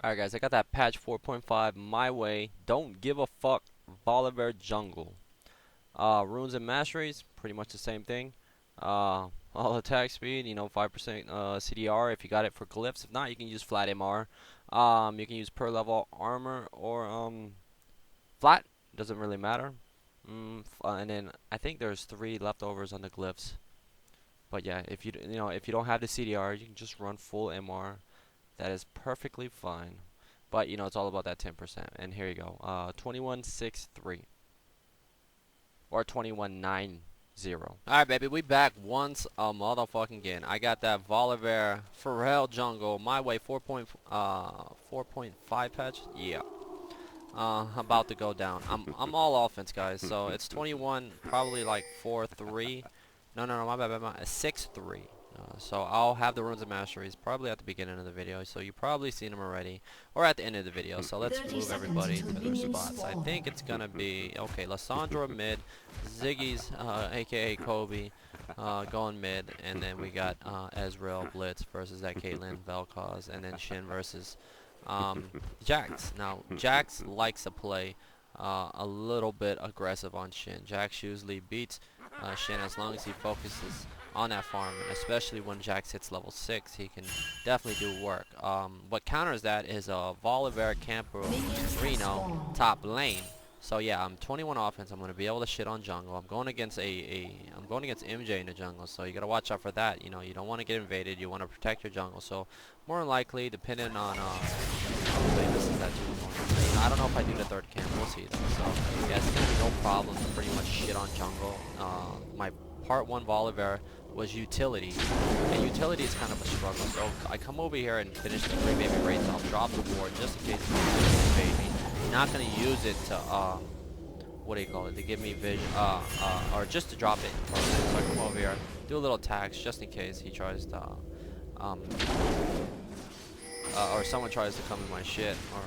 Alright guys, I got that patch 4.5 my way. Don't give a fuck Volibear jungle. Runes and masteries, pretty much the same thing. All attack speed, 5% CDR if you got it for glyphs. If not, you can use flat MR. You can use per level armor or flat. Doesn't really matter. And then I think there's 3 leftovers on the glyphs. But yeah, if if you don't have the CDR, you can just run full MR. That is perfectly fine. But it's all about that 10%. And here you go. 2163 or 2190. Alright baby, we back once a motherfucking again. I got that Volibear Pharrell jungle my way 4.5 patch. Yeah. About to go down. I'm all offense guys. So it's 21 probably like 4-3. No, my bad, 6-3. So I'll have the runes and masteries probably at the beginning of the video, so you probably seen them already, or at the end of the video. So let's move everybody to their spots. I think it's gonna be okay. Lissandra mid, Ziggy's aka Kobe going mid, and then we got Ezreal Blitz versus that Caitlyn Vel'Koz, and then Shin versus Jax. Now Jax likes to play a little bit aggressive on Shin. Jax usually beats Shin as long as he focuses on that farm, and especially when Jax hits level 6, he can definitely do work. What counters that is a Volibear Camper Reno top lane. So yeah, I'm 21 offense. I'm gonna be able to shit on jungle. I'm going against I'm going against MJ in the jungle, so you gotta watch out for that. You don't want to get invaded. You want to protect your jungle. So more than likely, depending on this is that too. I don't know if I do the 3rd camp. We'll see though. So yeah, it's gonna be no problem to pretty much shit on jungle. My part 1 Volibear was utility, and utility is kind of a struggle. So I come over here and finish the 3 baby raids off, drop the board just in case he's baby. Not gonna use it to what do you call it, to give me vision or just to drop it. So I come over here, do a little tax just in case he tries to or someone tries to come in my shit, or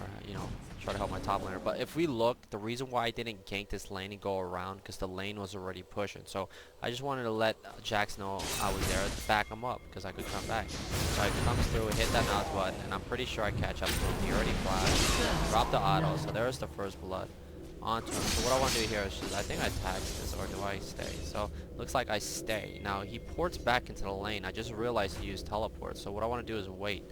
try to help my top laner. But if we look, the reason why I didn't gank this lane and go around, because the lane was already pushing. So I just wanted to let Jax know I was there to back him up, because I could come back. So I comes through, hit that nod button, and I'm pretty sure I catch up to him. He already flashed, dropped the auto, so there's the first blood onto him. So what I want to do here is just, I think I taxed this, or do I stay? So looks like I stay. Now he ports back into the lane. I just realized he used teleport, so what I want to do is wait.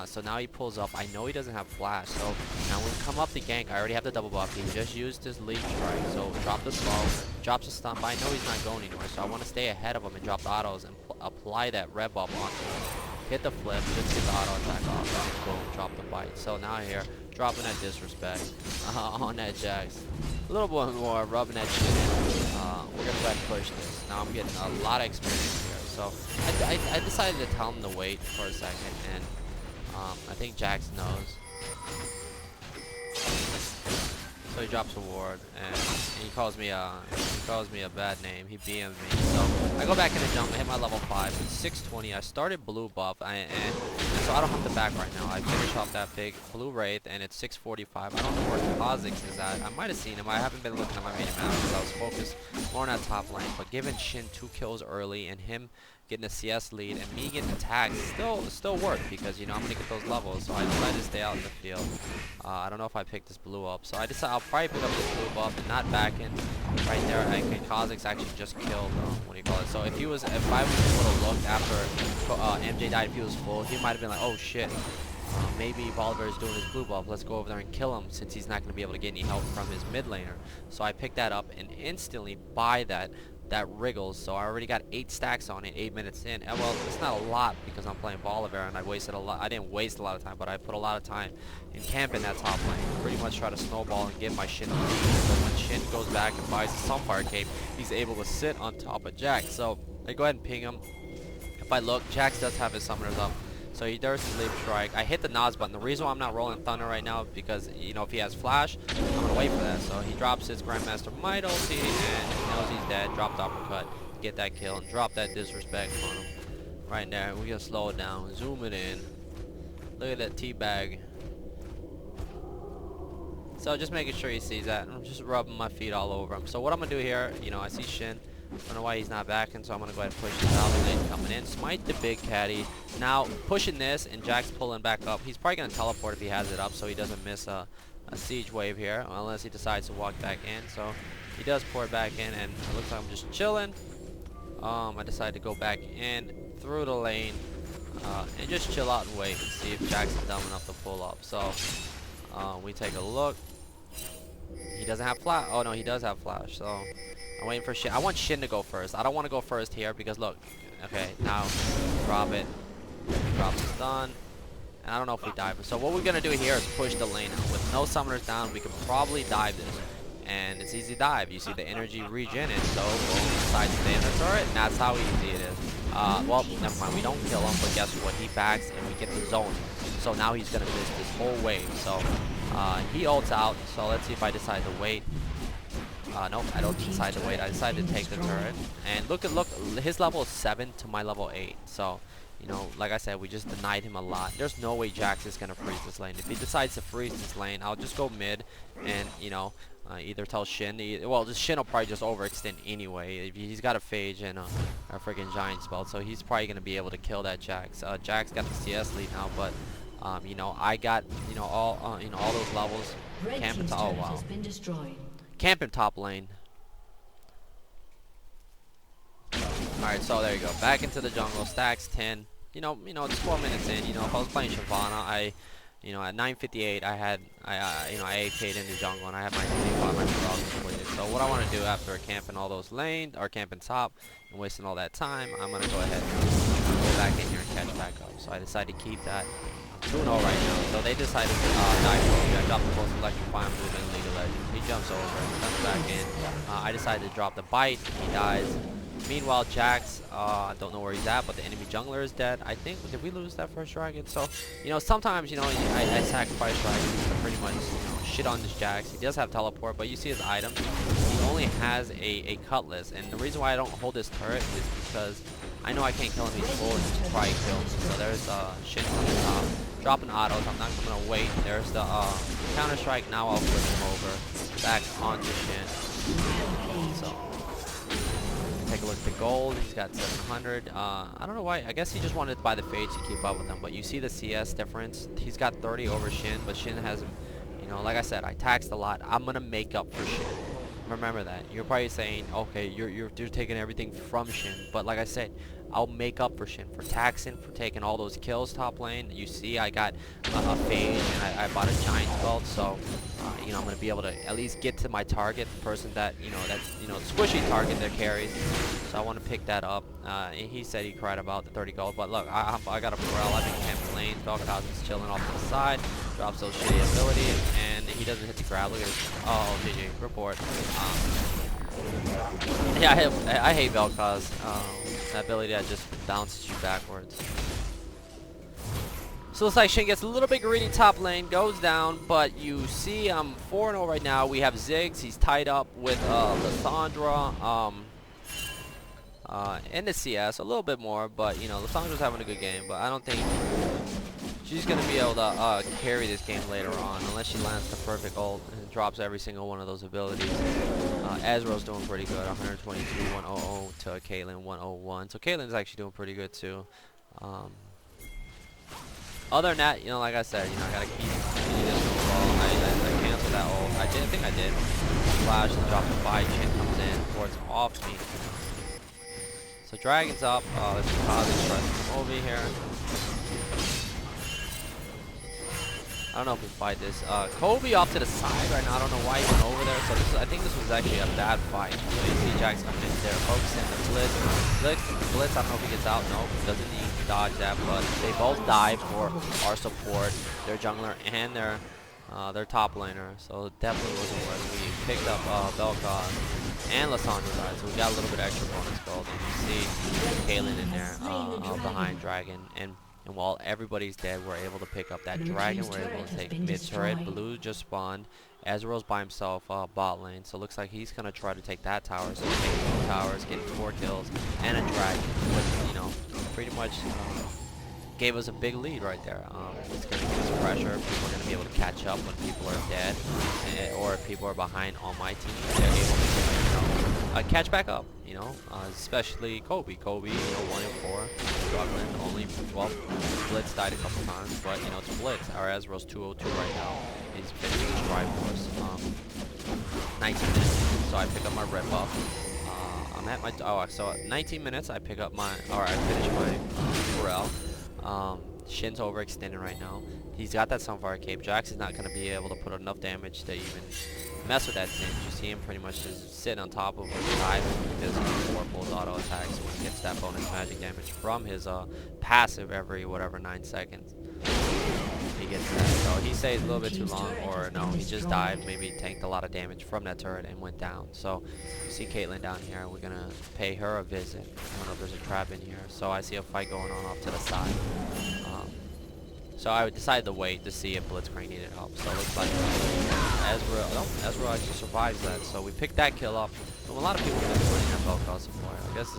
So now he pulls up. I know he doesn't have flash, so now when we come up the gank, I already have the double buff. He just used his leap strike, so drop the slow, drops the stun, but I know he's not going anywhere, so I want to stay ahead of him and drop the autos and apply that red buff onto him. Hit the flip, just get the auto attack off, and boom, drop the bite. So now here, dropping that disrespect on that Jax. A little bit more, rubbing that shit in. We're gonna go ahead and push this. Now I'm getting a lot of experience here. So I decided to tell him to wait for a second, and I think Jax knows. So he drops a ward, and he calls me a bad name. He BM'd me. So I go back in the jungle, hit my level 5. It's 620. I started blue buff, and so I don't have to back right now. I finished off that big blue wraith, and it's 645. I don't know where Kha'Zix is at. I might have seen him. I haven't been looking at my main map because I was focused more on that top lane. But giving Shin 2 kills early, and him getting a CS lead, and me getting attacked still worked, because I'm gonna get those levels. So I decided to stay out in the field. I don't know if I picked this blue up, so I decided I'll probably pick up this blue buff and not back in right there. I think Kha'Zix actually just killed what do you call it? So if I was able to look after MJ died, if he was full, he might have been like, oh shit, maybe Volibear is doing his blue buff. Let's go over there and kill him, since he's not going to be able to get any help from his mid laner. So I picked that up and instantly buy that wriggles. So I already got 8 stacks on it 8 minutes in, and well, it's not a lot because I'm playing Volibear, and I didn't waste a lot of time, but I put a lot of time in camping that top lane, pretty much try to snowball and get my Shin a lead. So when Shin goes back and buys the Sunfire Cape, he's able to sit on top of Jax. So I go ahead and ping him. If I look, Jax does have his summoners up, so he does his leap strike. I hit the Nas button. The reason why I'm not rolling Thunder right now is because, if he has flash, I'm going to wait for that. So he drops his Grandmaster Might ulti, and he knows he's dead. Drop the uppercut, get that kill, and drop that disrespect on him. Right there. We're going to slow it down, zoom it in. Look at that teabag. So just making sure he sees that. I'm just rubbing my feet all over him. So what I'm going to do here, I see Shin. I don't know why he's not backing, so I'm gonna go ahead and push this out. Lane coming in, smite the big caddy. Now pushing this, and Jack's pulling back up. He's probably gonna teleport if he has it up, so he doesn't miss a siege wave here, unless he decides to walk back in. So he does pour it back in, and it looks like I'm just chilling. I decided to go back in through the lane and just chill out and wait and see if Jack's dumb enough to pull up. So we take a look. He doesn't have flash. Oh no, he does have flash. So I'm waiting for Shin. I want Shin to go first. I don't want to go first here because look. Okay, now drop it. Drop the stun. And I don't know if we dive. So what we're gonna do here is push the lane out. With no summoners down, we can probably dive this. And it's easy dive. You see the energy regen it. So boom, decide to stay in the turret, and that's how easy it is. Well, never mind. We don't kill him, but guess what? He backs, and we get the zone. So now he's gonna miss this whole wave. So he ults out. So let's see if I decide to wait. Nope, I don't decide to wait. I decided to take the turret. And look, his level is 7 to my level 8. So, you know, like I said, we just denied him a lot. There's no way Jax is gonna freeze this lane. If he decides to freeze this lane, I'll just go mid and, you know, either tell Shin. Well, this Shin will probably just overextend anyway. He's got a phage and a freaking giant spell, so he's probably gonna be able to kill that Jax. Jax got the CS lead now, but you know, I got all those levels. Camping top. Oh wow. Camping top lane. Alright, so there you go. Back into the jungle. Stacks 10. You know, it's 4 minutes in. You know, if I was playing Shyvana, you know, at 9:58, I AFK'd in the jungle, and I had my 2500 rounds completed. So what I want to do after camping all those lanes, or camping top, and wasting all that time, I'm going to go ahead and go back in here and catch back up. So I decided to keep that 2-0 right now. So they decided to dive for me. I dropped the most electrifying move in League of Legends. He jumps over, comes back in. I decided to drop the bite. He dies. Meanwhile, Jax, I don't know where he's at, but the enemy jungler is dead. I think, did we lose that first dragon? So, you know, sometimes, you know, I sacrifice dragons to pretty much, you know, shit on this Jax. He does have teleport, but you see his items. He only has a cutlass, and the reason why I don't hold this turret is because I know I can't kill him. He's full, and he's probably kill me. So there's shit on the top. Dropping autos. I'm not gonna wait. There's the counter strike. Now I'll flip him over back onto Shin. So. Take a look at the gold. He's got 700. I don't know why. I guess he just wanted to buy the phage to keep up with him. But you see the CS difference. He's got 30 over Shin, but Shin has him. You know, like I said, I taxed a lot. I'm gonna make up for Shin. Remember that. You're probably saying, okay, you're taking everything from Shin, but like I said, I'll make up for Shin for taxing, for taking all those kills top lane. You see, I got a phage and I bought a giant belt, so you know, I'm gonna be able to at least get to my target, the person that that's squishy target that carries. So I want to pick that up. He said he cried about the 30 gold, but look, I got a Pharrell. I've been camping lanes. Vel'Koz is chilling off to the side, drops those shitty abilities, and he doesn't hit the grab. Look at this. Oh, GG. Report. Yeah, I hate Vel'Koz. That ability that just bounces you backwards. So looks like Shin gets a little bit greedy top lane, goes down, but you see I'm 4-0 right now. We have Ziggs. He's tied up with Lissandra. In the CS a little bit more, but you know, Lissandra's having a good game, but I don't think she's gonna be able to carry this game later on unless she lands the perfect ult and drops every single one of those abilities. Ezreal's doing pretty good, 122, 100 to Caitlyn 101. So Caitlyn's actually doing pretty good too. Other than that, you know, like I said, you know, I gotta keep this overall. I canceled that ult. I think I did. Flash and drop the 5. Shin comes in, ports off me. So Dragon's up. Let's positive try to come over here. I don't know if we fight this. Kobe off to the side right now. I don't know why he went over there. So I think this was actually a bad fight. So you see Jax coming in there, focusing the blitz. I don't know if he gets out. Nope, doesn't need to dodge that. But they both die for our support, their jungler and their top laner. So it definitely wasn't worth it. We picked up Vel'Koz and Lissandra died, so we got a little bit extra bonus gold. And you see Caitlyn in there behind Dragon. And while everybody's dead, we're able to pick up that dragon. We're able to take mid turret. Blue just spawned. Ezreal's by himself bot lane. So it looks like he's going to try to take that tower. So he's taking 2 towers, getting 4 kills, and a dragon. Which, you know, pretty much gave us a big lead right there. It's going to give us pressure. People are going to be able to catch up when people are dead. Or if people are behind on my team, they're able to, catch back up. You know, especially Kobe. Kobe, you know, 1-4, struggling. Only Blitz died a couple times, but you know it's Blitz. Our Ezreal's 202 right now. He's finishing his Triforce. 19 minutes. So I pick up my red buff. I'm at my so 19 minutes. I pick up my I finish my Pharrell. Shin's overextended right now. He's got that Sunfire Cape. Jax is not going to be able to put enough damage to even mess with that Singe. You see him pretty much just sitting on top of him, diving because he pulls auto attacks when he gets that bonus magic damage from his passive every whatever 9 seconds. He gets that. So he stays a little bit too long, or no, he just dived, maybe tanked a lot of damage from that turret and went down. So you see Caitlyn down here. We're going to pay her a visit. I don't know if there's a trap in here. So I see a fight going on off to the side. So I decided to wait to see if Blitzcrank needed help. So it looks like Ezreal actually survives that. So we picked that kill up. So a lot of people have been playing that Velcro support. I guess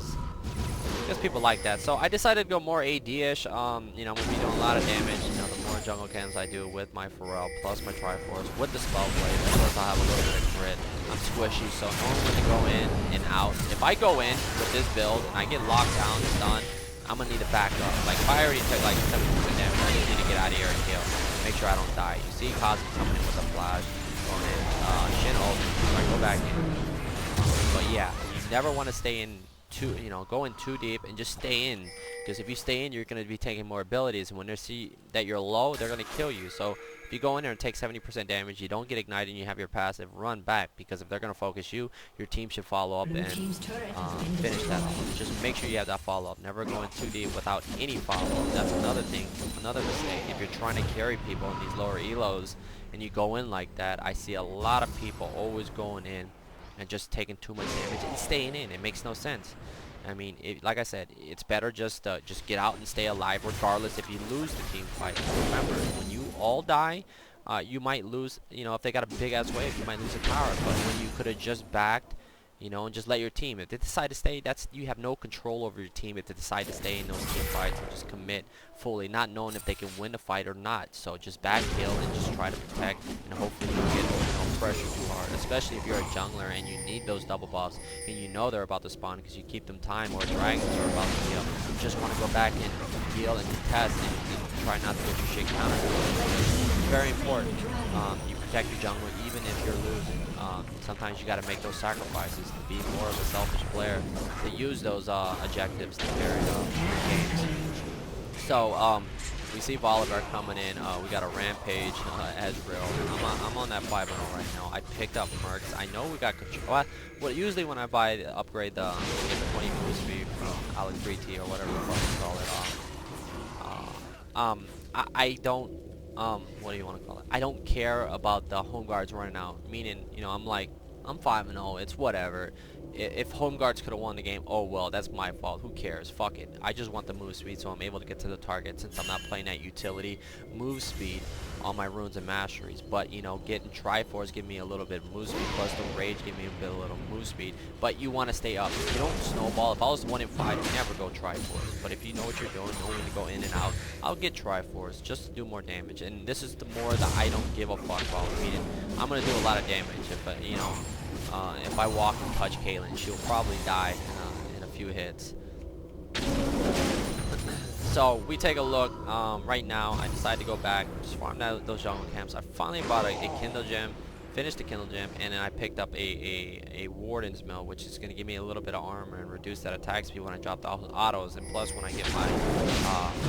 people like that. So I decided to go more AD-ish. You know, I'm going to be doing a lot of damage. You know, the more jungle camps I do with my Pharrell plus my Triforce with the Spell Blade. Of course, I'll have a little bit of crit. I'm squishy, so knowing when to go in and out. If I go in with this build and I get locked down, stunned, I'm going to need to back up. Like, if I already took like 70% damage, I just need to get out of here and heal. Make sure I don't die. You see Cosmo coming in with a flash. Going in. Shin ult. Alright, go back in. But yeah, you never want to stay in go in too deep and just stay in. Because if you stay in, you're going to be taking more abilities. And when they see that you're low, they're going to kill you. So if you go in there and take 70% damage, you don't get ignited and you have your passive, run back. Because if they're going to focus you, your team should follow up and finish that off. Just make sure you have that follow-up. Never go in too deep without any follow-up. That's another thing, another mistake. If you're trying to carry people in these lower elos and you go in like that, I see a lot of people always going in and just taking too much damage and staying in. It makes no sense. I mean, like I said, it's better just get out and stay alive regardless if you lose the team fight. Remember, when you all die, you might lose, you know, if they got a big ass wave, you might lose a tower. But when you could have just backed, you know, and just let your team, if they decide to stay, you have no control over your team if they decide to stay in those team fights and just commit fully, not knowing if they can win the fight or not. So just back heal and just try to protect, and hopefully you get pressure too hard, especially if you're a jungler and you need those double buffs and you know they're about to spawn because you keep them time, or dragons are about to heal. You just want to go back and heal and contest and try not to get your shit countered. It's very important. You protect your jungler even if you're losing. Sometimes you got to make those sacrifices to be more of a selfish player, to use those objectives to carry games. So we see Volibear coming in. We got a Rampage, Ezreal. I'm on that 5-0 right now. I picked up Mercs. I know we got control. Well, usually when I upgrade the 20 move speed from Alacrity or whatever the fuck you call it. I don't. What do you want to call it? I don't care about the home guards running out. Meaning, you know, I'm 5-0. It's whatever. If home guards could have won the game, oh well, that's my fault. Who cares? Fuck it. I just want the move speed so I'm able to get to the target since I'm not playing that utility move speed on my runes and masteries. But, you know, getting Triforce give me a little bit of move speed, plus the Rage give me a little move speed. But you want to stay up. You don't snowball. If I was 1 in 5, you never go Triforce. But if you know what you're doing, know when to go in and out, I'll get Triforce just to do more damage. And this is the more that I don't give a fuck about. Meaning, I'm going to do a lot of damage if, you know, if I walk and touch Caitlyn, she'll probably die in a few hits. So we take a look. Right now, I decided to go back, just farm those jungle camps. I finally bought a Kindle Gem, finished the Kindle Gem, and then I picked up a Warden's Mill, which is going to give me a little bit of armor and reduce that attack speed when I drop the autos. And plus, when I get my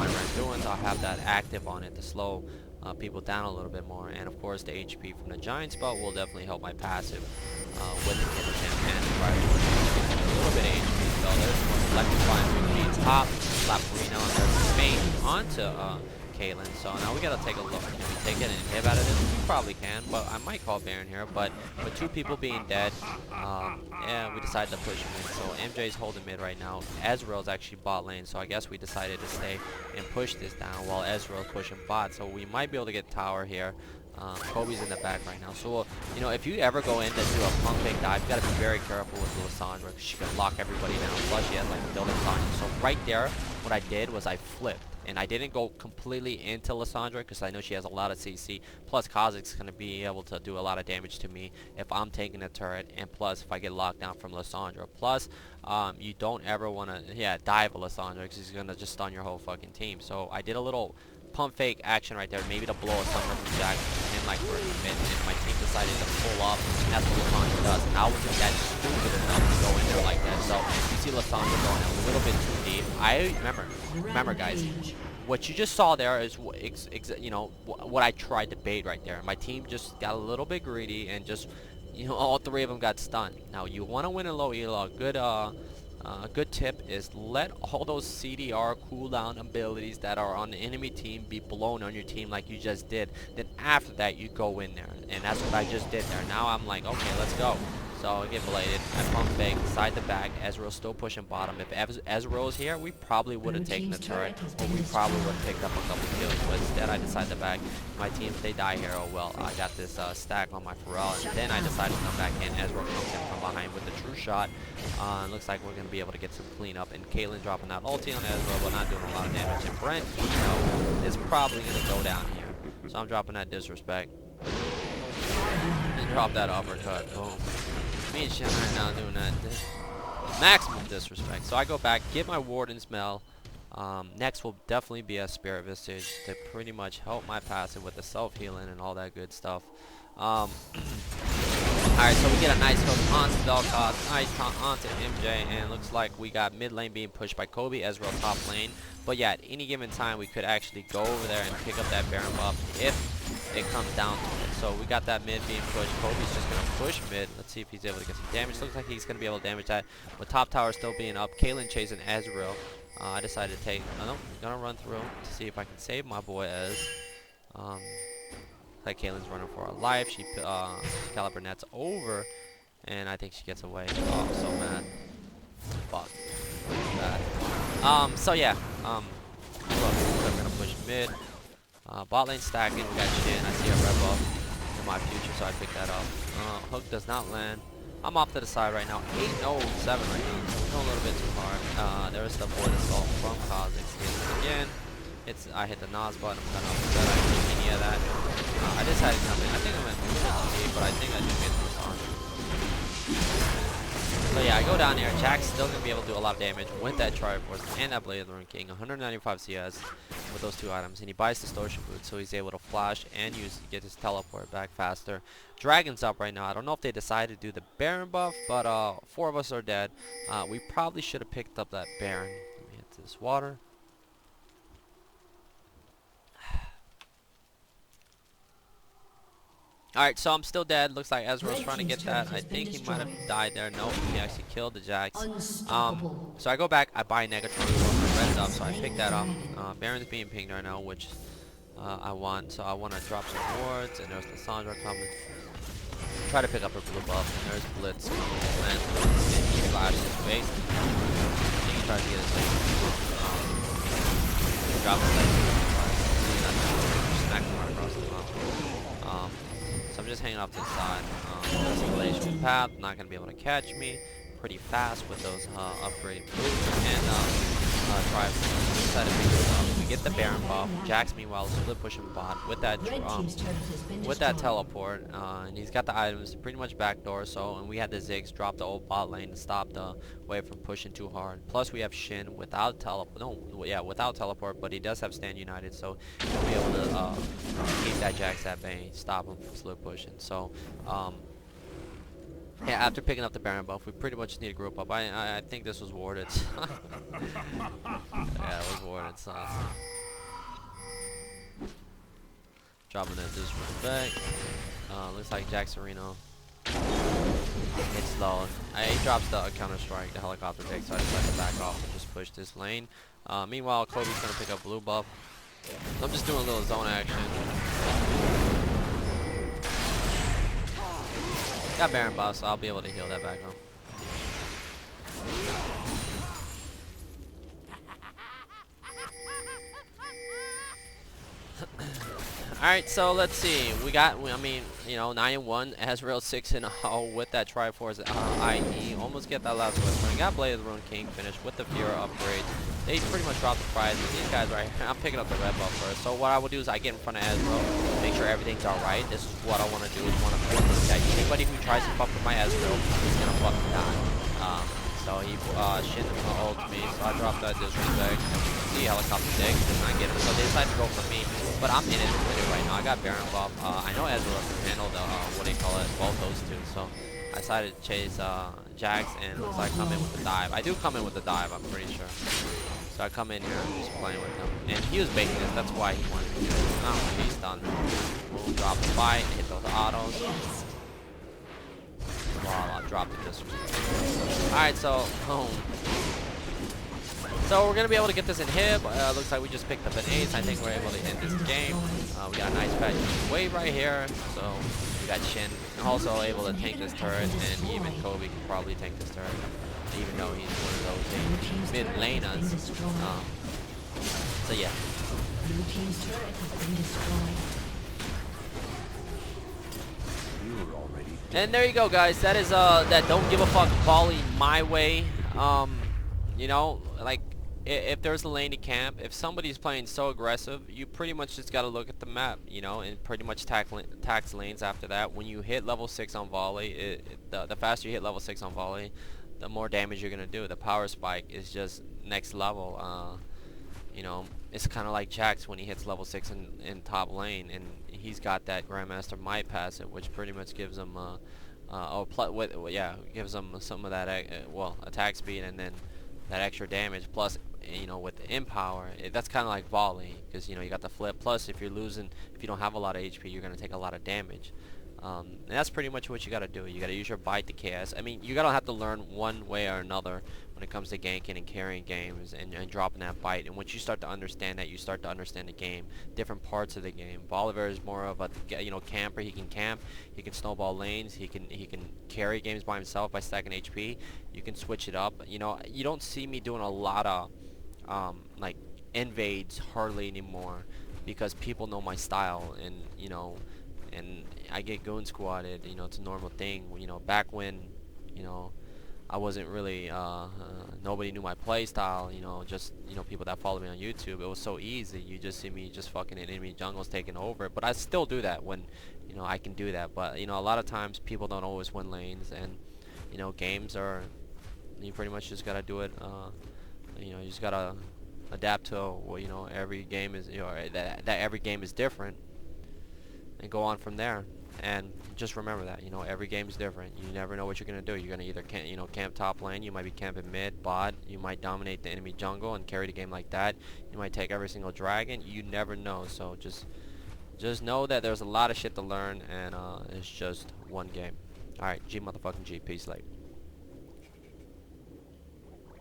Randuins, I'll have that active on it to slow people down a little bit more. And of course, the HP from the Giant spell will definitely help my passive with the Kindle Gem and the a little bit of HP. So there's more electrifying with top, slap Reno, and there's Spain onto Caitlyn. So now we gotta take a look. Can we take it and hit out of this? We probably can, but I might call Baron here. But with 2 people being dead, yeah, we decided to push him in. So MJ's holding mid right now. Ezreal's actually bot lane, so I guess we decided to stay and push this down while Ezreal's pushing bot. So we might be able to get tower here. Kobe's in the back right now. So, you know, if you ever go in to do a pump fake dive, you got to be very careful with Lissandra because she can lock everybody down. Plus, she has like building time. So right there, what I did was I flipped. And I didn't go completely into Lissandra because I know she has a lot of CC. Plus, Kha'Zix's going to be able to do a lot of damage to me if I'm taking the turret. And plus, if I get locked down from Lissandra. Plus, you don't ever want to, dive a Lissandra because he's going to just stun your whole fucking team. So I did a little pump fake action right there, maybe to blow a summer from Jack and like for a mid, and my team decided to pull up, and that's what Lissandra does. And I wasn't that stupid enough to go in there like that. So you see Lissandra going a little bit too deep. I remember guys, what you just saw there is you know, what I tried to bait right there. My team just got a little bit greedy and just, you know, all three of them got stunned. Now you want to win a low elo. Good tip is let all those CDR cooldown abilities that are on the enemy team be blown on your team like you just did. Then after that, you go in there. And that's what I just did there. Now I'm like, okay, let's go. So I get bladed. I pump fake, side to back. Ezreal's still pushing bottom. If Ezreal was here, we probably would have taken the turret, or we probably would have picked up a couple kills. But instead, I decide to back. My team, if they die here, oh well. I got this stack on my Pharrell, and then I decided to come back in. Ezreal comes in from behind with the true shot. Looks like we're going to be able to get some cleanup. And Caitlyn dropping out ulti on Ezreal, but not doing a lot of damage. And Brent, you know, is probably going to go down here. So I'm dropping that disrespect. And drop that uppercut. Oh. Me and Shen right now doing that maximum disrespect. So I go back, get my Warden smell. Next will definitely be a Spirit Visage to pretty much help my passive with the self-healing and all that good stuff. Alright, so we get a nice hook onto Vel'Koz, nice onto MJ, and it looks like we got mid lane being pushed by Kobe, Ezreal top lane. But yeah, at any given time, we could actually go over there and pick up that Baron buff if it comes down to it. So we got that mid being pushed. Kobe's just going to push mid. Let's see if he's able to get some damage. Looks like he's going to be able to damage that. With top tower still being up, Caitlyn chasing Ezreal. I decided to take, I'm going to run through to see if I can save my boy Ez. Like Caitlyn's running for her life. She Caliber nets over, and I think she gets away. Oh, I'm so mad. Fuck. Bad. So yeah. Look, we're gonna push mid. Bot lane stacking. We got Shin. I see a red buff in my future, so I pick that up. Hook does not land. I'm off to the side right now. 8-0-7 right now. Going a little bit too hard. There is the void assault from Kha'Zix again. I hit the Nas button. I'm gonna upset. I didn't see any of that. I decided to come in. I think I'm in, but I think I do get this on. So yeah, I go down here. Jack's still gonna be able to do a lot of damage with that Triforce and that Blade of the Rune King. 195 CS with those two items, and he buys Distortion Boot, so he's able to flash and get his teleport back faster. Dragon's up right now. I don't know if they decided to do the Baron buff, but 4 of us are dead. We probably should have picked up that Baron. Let me hit this water. Alright, so I'm still dead. Looks like Ezreal's trying to get that. I think he might have died there. Nope, he actually killed the Jax. So I go back, I buy Negatron, red up, so I pick that up. Baron's being pinged right now, which I want. So I want to drop some wards, and there's Lissandra coming. Try to pick up her blue buff, and there's Blitz coming. And he flashes his face. I think he tries to get his lane. Drop his lane. Smack him right across the top. So I'm just hanging off to the side. Escalation path, not going to be able to catch me. Pretty fast with those upgraded boots. And try to pick this up. We get the Baron buff. Jax meanwhile is split pushing bot with that teleport. And he's got the items pretty much backdoor. So, and we had the Ziggs drop the old bot lane to stop the wave from pushing too hard. Plus we have Shin without teleport. No, yeah, without teleport, but he does have Stand United, so he'll be able to keep that Jax at bay, stop him from split pushing. So, yeah, after picking up the Baron buff, we pretty much need to group up. I think this was warded. Yeah, it was warded, so. Dropping that disrespect. Looks like Jaxarino. It's low. He drops the counter strike, the helicopter pick, so I decided to back off and just push this lane. Meanwhile, Kobe's gonna pick up blue buff. I'm just doing a little zone action. Got Baron buff, so I'll be able to heal that back home. Alright, so let's see. We got, I mean, you know, 9-1, Ezreal 6-0 with that Triforce IE. Almost get that last Western. Got Blade of the Rune King finished with the Fury upgrade. they pretty much drop the prize. These guys right here, I'm picking up the red buff first. So what I will do is I get in front of Ezreal, make sure everything's alright. This is what I want to do, is want to make sure that anybody who tries to fuck with my Ezreal is going to fucking die. So he, Shin ult me, so I dropped that disrespect. See helicopter dick, did not get him. So they decided to go for me, but I'm in it with it right now. I got Baron buff. I know Ezreal can handle the, what do you call it, both those two. So I decided to chase Jax, and looks like I come in with the dive. I do come in with the dive, I'm pretty sure. So I come in here and just playing with him. And he was baiting this, that's why he wanted to do it. I don't know, he's done. Boom, drop the fight, hit those autos. Wow, I'll drop the disrespect. Alright, so, boom. So we're going to be able to get this in hib. Looks like we just picked up an ace. I think we're able to end this game. We got a nice fat wave right here. So we got Shin also able to tank this turret, and even Kobe can probably tank this turret, even though he's one of those mid laners. So yeah. Blue team's turret has been destroyed. And there you go, guys. That is that don't give a fuck volley my way. You know, like, if there's a lane to camp, if somebody's playing so aggressive, you pretty much just gotta look at the map, you know, and pretty much tax lanes after that. When you hit level 6 on volley, the faster you hit level 6 on volley, the more damage you're gonna do. The power spike is just next level. You know, it's kind of like Jax when he hits level 6 in top lane, and he's got that Grandmaster Might passive, which pretty much gives him gives him some of that attack speed, and then that extra damage, plus, you know, with the Empower, that's kind of like volley, because, you know, you got the flip, plus if you don't have a lot of HP, you're going to take a lot of damage. And that's pretty much what you got to do. You got to use your bite to KS. I mean, you got to have to learn one way or another when it comes to ganking and carrying games, and dropping that bite. And once you start to understand that, you start to understand the game, different parts of the game. Volibear is more of a, you know, camper. He can camp, he can snowball lanes, he can carry games by himself by stacking HP. You can switch it up. You know, you don't see me doing a lot of like invades hardly anymore, because people know my style, and, you know, and I get goon squatted. You know, it's a normal thing. You know, back when, you know, I wasn't really, nobody knew my play style, you know, just, you know, people that follow me on YouTube, it was so easy. You just see me just fucking in enemy jungles taking over. But I still do that when, you know, I can do that. But, you know, a lot of times people don't always win lanes, and, you know, games are, you pretty much just gotta do it, you know, you just gotta adapt to, well, you know, every game is, you know, that every game is different, and go on from there. And just remember that, you know, every game is different. You never know what you're gonna do. You're gonna either camp top lane, you might be camping mid, bot, you might dominate the enemy jungle and carry the game like that. You might take every single dragon. You never know. So just know that there's a lot of shit to learn, and it's just one game. Alright, G motherfucking G. Peace, like.